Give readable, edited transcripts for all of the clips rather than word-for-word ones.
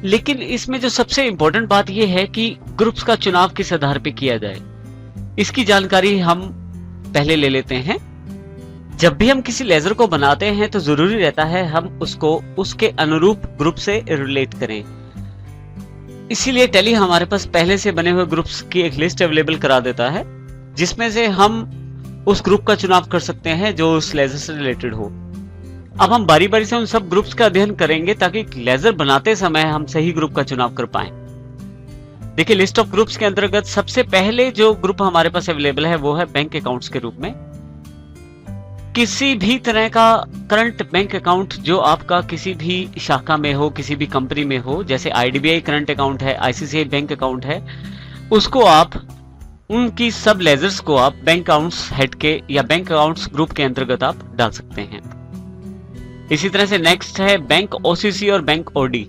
लेकिन इसमें जो सबसे इंपॉर्टेंट बात यह है कि ग्रुप्स का चुनाव किस आधार पे किया जाए, इसकी जानकारी हम पहले ले लेते हैं। जब भी हम किसी लेजर को बनाते हैं तो जरूरी रहता है हम उसको उसके अनुरूप ग्रुप से रिलेट करें। इसीलिए टेली हमारे पास पहले से बने हुए ग्रुप्स की एक लिस्ट अवेलेबल करा देता है, जिसमें से हम उस ग्रुप का चुनाव कर सकते हैं जो उस लेजर से रिलेटेड हो। अब हम बारी बारी से उन सब ग्रुप्स का अध्ययन करेंगे ताकि लेजर बनाते समय हम सही ग्रुप का चुनाव कर पाएं। देखिए, लिस्ट ऑफ ग्रुप्स के अंतर्गत सबसे पहले जो ग्रुप हमारे पास अवेलेबल है वो है बैंक अकाउंट्स के रूप में। किसी भी तरह का करंट बैंक अकाउंट जो आपका किसी भी शाखा में हो, किसी भी कंपनी में हो, जैसे आईडीबीआई करंट अकाउंट है, आईसीआईसीआई बैंक अकाउंट है, उसको आप उनकी सब लेजर्स को आप बैंक अकाउंट्स हेड के या बैंक अकाउंट्स ग्रुप के अंतर्गत आप डाल सकते हैं। इसी तरह से नेक्स्ट है बैंक ओसीसी और बैंक ओडी।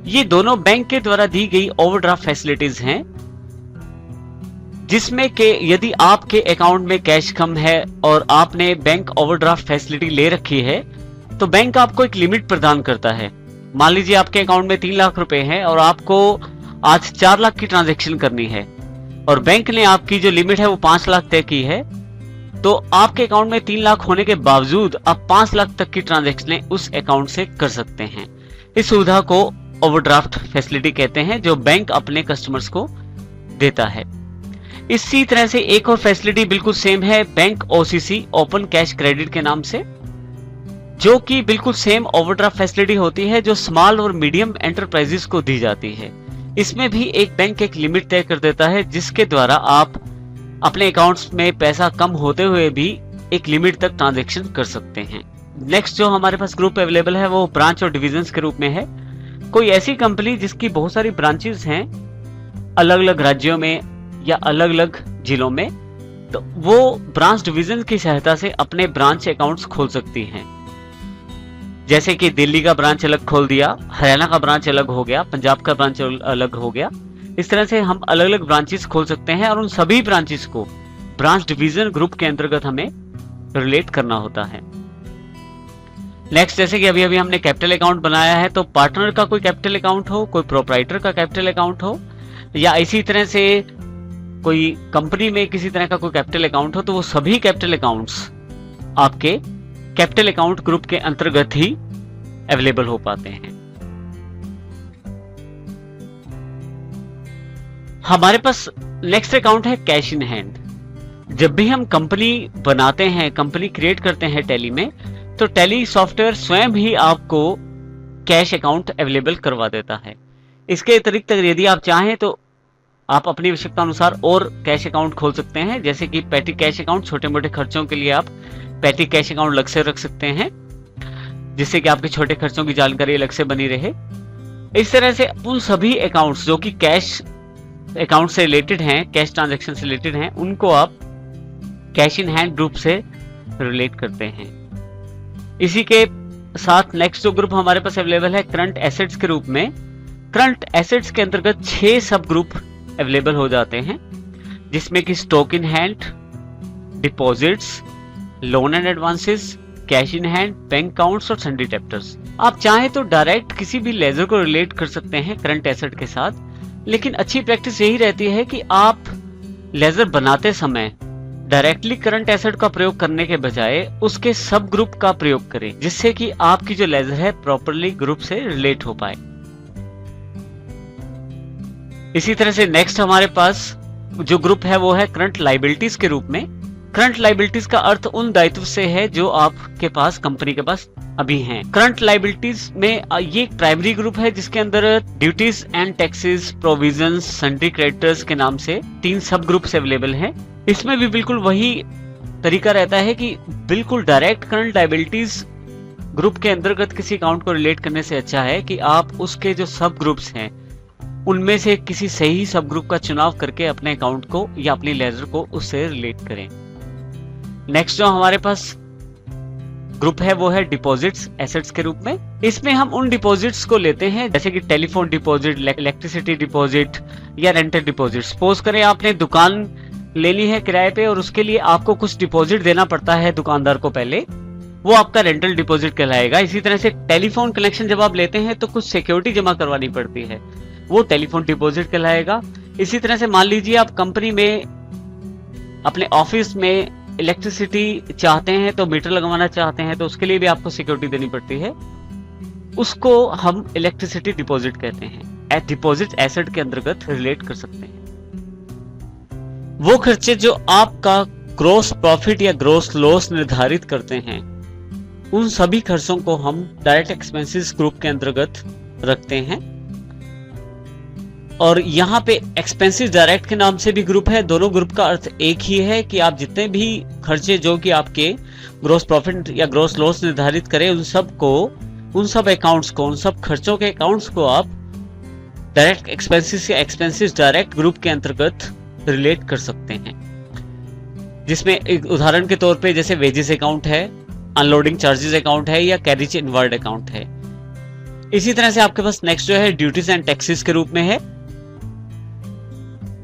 ये दोनों बैंक के द्वारा दी गई ओवरड्राफ्ट फैसिलिटीज हैं, जिसमें के यदि आपके अकाउंट में कैश कम है और आपने बैंक ओवरड्राफ्ट फैसिलिटी ले रखी है तो बैंक आपको एक लिमिट प्रदान करता है। मान लीजिए आपके अकाउंट में 3 लाख रुपए हैं और आपको आज 4 लाख की ट्रांजैक्शन करनी है और बैंक ने आपकी जो लिमिट है वो 5 लाख तय की है, तो आपके अकाउंट में 3 लाख होने के बावजूद आप 5 लाख तक की ट्रांजैक्शन उस अकाउंट से कर सकते हैं। इस सुविधा को ओवरड्राफ्ट फैसिलिटी कहते हैं जो बैंक अपने कस्टमर्स को देता है। इसी तरह से एक और फैसिलिटी बिल्कुल सेम है bank OCC open cash credit के नाम से, जो कि बिल्कुल सेम ओवरड्राफ्ट फैसिलिटी होती है जो स्मॉल और मीडियम एंटरप्राइजेस को दी जाती है। इसमें भी एक बैंक एक लिमिट तय कर देता है जिसके द्वारा आप अपने अकाउंट्स में पैसा कम होते हुए भी एक लिमिट तक ट्रांजैक्शन कर सकते हैं। नेक्स्ट जो हमारे पास ग्रुप अवेलेबल है वो ब्रांच और डिविजन्स के रूप में है। कोई ऐसी कंपनी जिसकी बहुत सारी ब्रांचेस हैं अलग अलग राज्यों में या अलग अलग जिलों में, तो वो ब्रांच डिवीजन की सहायता से अपने ब्रांच अकाउंट्स खोल सकती हैं। जैसे कि दिल्ली का ब्रांच अलग खोल दिया, हरियाणा का ब्रांच अलग हो गया, पंजाब का ब्रांच अलग हो गया। इस तरह से हम अलग अलग ब्रांचेस खोल सकते हैं और उन सभी ब्रांचेस को ब्रांच डिवीजन ग्रुप के अंतर्गत हमें रिलेट करना होता है। नेक्स्ट, जैसे कि अभी अभी हमने कैपिटल अकाउंट बनाया है, तो पार्टनर का कोई कैपिटल अकाउंट हो, कोई प्रोप्राइटर का कैपिटल अकाउंट हो, या इसी तरह से कोई कंपनी में किसी तरह का कोई कैपिटल अकाउंट हो, तो वो सभी कैपिटल अकाउंट्स आपके कैपिटल अकाउंट ग्रुप के अंतर्गत ही अवेलेबल हो पाते हैं। हमारे पास नेक्स्ट अकाउंट है कैश इन हैंड। जब भी हम कंपनी बनाते हैं, कंपनी क्रिएट करते हैं टेली में, तो टेली सॉफ्टवेयर स्वयं ही आपको कैश अकाउंट अवेलेबल करवा देता है। इसके अतिरिक्त यदि आप चाहें तो आप अपनी आवश्यकता अनुसार और कैश अकाउंट खोल सकते हैं, जैसे कि पैटी कैश अकाउंट, छोटे मोटे खर्चों के लिए आप पैटी कैश अकाउंट अलग से रख सकते हैं, जिससे कि आपके छोटे खर्चों की जानकारी अलग से बनी रहे। इस तरह से उन सभी अकाउंट्स जो कि कैश अकाउंट से रिलेटेड हैं, कैश ट्रांजैक्शन से रिलेटेड हैं, उनको आप कैश इन हैंड ग्रुप से रिलेट करते हैं। इसी के साथ नेक्स्ट जो ग्रुप हमारे पास अवेलेबल है करंट एसेट्स के रूप में। करंट एसेट्स के अंतर्गत 6 सब ग्रुप अवेलेबल हो जाते हैं, जिसमें कि stock in hand, deposits, loan and advances, cash in hand, bank accounts और सन्डी डेब्टर्स। आप चाहे तो डायरेक्ट किसी भी लेजर को रिलेट कर सकते हैं करंट एसेट के साथ, लेकिन अच्छी प्रैक्टिस यही रहती है कि आप लेजर बनाते समय डायरेक्टली करंट एसेट का प्रयोग करने के बजाय उसके सब ग्रुप का प्रयोग करें, जिससे कि आपकी जो लेजर है प्रॉपरली ग्रुप से रिलेट हो पाए। इसी तरह से नेक्स्ट हमारे पास जो ग्रुप है वो है करंट लायबिलिटीज के रूप में। करंट लायबिलिटीज का अर्थ उन दायित्व से है जो आपके पास कंपनी के पास अभी हैं। करंट लायबिलिटीज में ये एक प्राइमरी ग्रुप है जिसके अंदर duties and taxes, provisions, सन्डी creditors के नाम से 3 सब ग्रुप्स अवेलेबल हैं। इसमें भी बिल्कुल वही तरीका रहता है कि बिल्कुल डायरेक्ट करंट लायबिलिटीज ग्रुप के अंतर्गत किसी अकाउंट को रिलेट करने से अच्छा है कि आप उसके जो सब ग्रुप्स हैं उनमें से किसी सही सब ग्रुप का चुनाव करके अपने अकाउंट को या अपनी लेजर को उससे रिलेट करें। नेक्स्ट जो हमारे पास ग्रुप है वो है डिपॉजिट्स एसेट्स के रूप में। इसमें हम उन डिपॉजिट्स को लेते हैं जैसे कि टेलीफोन डिपॉजिट, इलेक्ट्रिसिटी डिपॉजिट या रेंटेड डिपॉजिट। सपोज करें आपने दुकान लेनी है किराए पे और उसके लिए आपको कुछ डिपॉजिट देना पड़ता है दुकानदार को पहले, वो आपका रेंटल डिपॉजिट कहलाएगा। इसी तरह से टेलीफोन कनेक्शन जब आप लेते हैं तो कुछ सिक्योरिटी जमा करवानी पड़ती है, वो टेलीफोन डिपॉजिट कहलाएगा। इसी तरह से मान लीजिए आप कंपनी में अपने ऑफिस में इलेक्ट्रिसिटी चाहते हैं, तो मीटर लगवाना चाहते हैं, तो उसके लिए भी आपको सिक्योरिटी देनी पड़ती है, उसको हम इलेक्ट्रिसिटी डिपॉजिट कहते हैं। डिपॉजिट एसेट के अंतर्गत रिलेट कर सकते हैं। वो खर्चे जो आपका ग्रॉस प्रॉफिट या ग्रॉस लॉस निर्धारित करते हैं, उन सभी खर्चों को हम डायरेक्ट एक्सपेंसेस ग्रुप के अंतर्गत रखते हैं। और यहाँ पे एक्सपेंसेस डायरेक्ट के नाम से भी ग्रुप है, दोनों ग्रुप का अर्थ एक ही है कि आप जितने भी खर्चे जो कि आपके ग्रॉस प्रॉफिट या ग्रॉस लॉस निर्धारित करें, उन सब अकाउंट्स को, उन सब खर्चों के अकाउंट्स को आप डायरेक्ट एक्सपेंसेस या एक्सपेंसेस डायरेक्ट ग्रुप के अंतर्गत रिलेट कर सकते हैं। जिसमें एक उदाहरण के तौर पे जैसे वेजेस अकाउंट है, अनलोडिंग चार्जेस अकाउंट है, या कैरेज इनवर्ड अकाउंट है। इसी तरह से आपके पास नेक्स्ट जो है ड्यूटीज एंड टैक्सेस के रूप में है।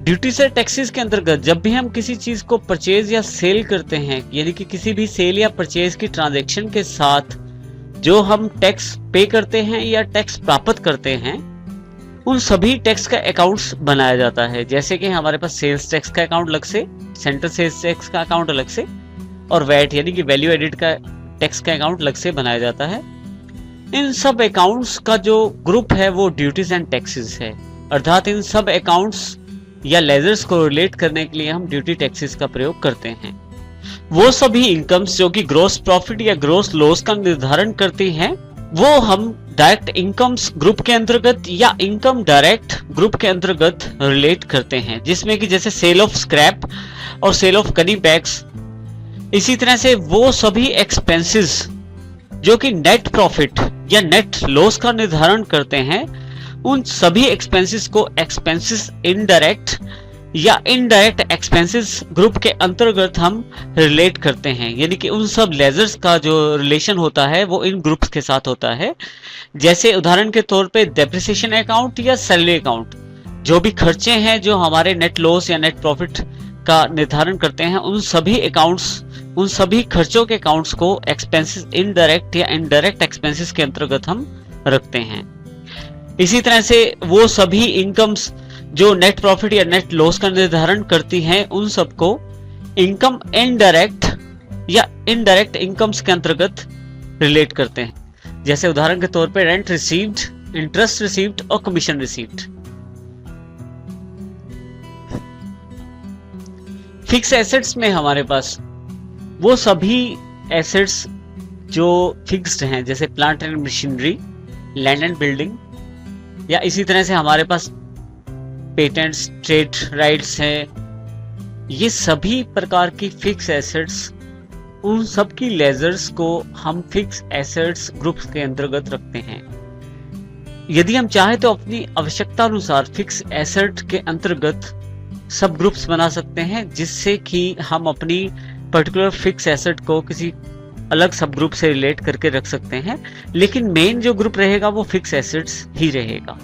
ड्यूटीज एंड टैक्सेस के अंतर्गत जब भी हम किसी चीज को परचेज या सेल करते हैं, यानी कि किसी भी सेल या परचेज की ट्रांजैक्शन के साथ जो हम टैक्स पे करते हैं या टैक्स प्राप्त करते हैं, उन सभी टैक्स का अकाउंट्स बनाया जाता है। जैसे कि हमारे पास सेल्स टैक्स का अकाउंट अलग से, सेंट्रल सेल्स टैक्स का अकाउंट अलग से, और वैट यानी कि वैल्यू एडिड का टैक्स का अकाउंट अलग से बनाया जाता है। इन सब अकाउंट्स का जो ग्रुप है वो ड्यूटीज एंड टैक्सेस है। अर्थात इन सब अकाउंट्स या लेजर्स को रिलेट करने के लिए हम ड्यूटी टैक्सेस का प्रयोग करते हैं। वो सभी इनकम्स जो कि ग्रॉस प्रॉफिट या ग्रॉस लॉस का निर्धारण करती हैं, वो हम डायरेक्ट इनकम्स ग्रुप के अंतर्गत या इनकम डायरेक्ट ग्रुप के अंतर्गत रिलेट करते हैं, जिसमें कि जैसे सेल ऑफ स्क्रैप और सेल ऑफ गनी बैग्स। इसी तरह से वो सभी एक्सपेंसेस जो कि नेट प्रॉफिट या नेट लॉस का निर्धारण करते हैं, उन सभी एक्सपेंसेस को एक्सपेंसेस इनडायरेक्ट या इनडायरेक्ट एक्सपेंसेस ग्रुप के अंतर्गत हम रिलेट करते हैं। यानी कि उन सब लेजर्स का जो रिलेशन होता है वो इन ग्रुप्स के साथ होता है। जैसे उदाहरण के तौर पे डेप्रिसिएशन अकाउंट या सैलरी अकाउंट, जो भी खर्चे हैं जो हमारे नेट लॉस या नेट प्रॉफिट का निर्धारण करते हैं, उन सभी अकाउंट्स, उन सभी खर्चों के अकाउंट्स को एक्सपेंसेस इनडायरेक्ट या इनडायरेक्ट एक्सपेंसेस के अंतर्गत हम रखते हैं। इसी तरह से वो सभी इनकम्स जो नेट प्रॉफिट या नेट लॉस का निर्धारण करती हैं, उन सबको इनकम इनडायरेक्ट या इनडायरेक्ट इनकम्स के अंतर्गत रिलेट करते हैं। जैसे उदाहरण के तौर पे रेंट रिसीव्ड, इंटरेस्ट रिसीव्ड और कमीशन रिसीव्ड। फिक्स एसेट्स में हमारे पास वो सभी एसेट्स जो फिक्स्ड हैं, जैसे plant and machinery, land and building, या इसी तरह से हमारे पास पेटेंट्स, ट्रेड राइट्स हैं। ये सभी प्रकार की फिक्स एसेट्स, उन सब की लेजर्स को हम फिक्स एसेट्स ग्रुप्स के अंतर्गत रखते हैं। यदि हम चाहें तो अपनी आवश्यकता अनुसार फिक्स एसेट के अंतर्गत सब ग्रुप्स बना सकते हैं, जिससे कि हम अपनी पर्टिकुलर फिक्स एसेट को किसी अलग सब ग्रुप से रिलेट करके रख सकते हैं। लेकिन मेन जो ग्रुप रहेगा वो फिक्स एसेट्स ही रहेगा।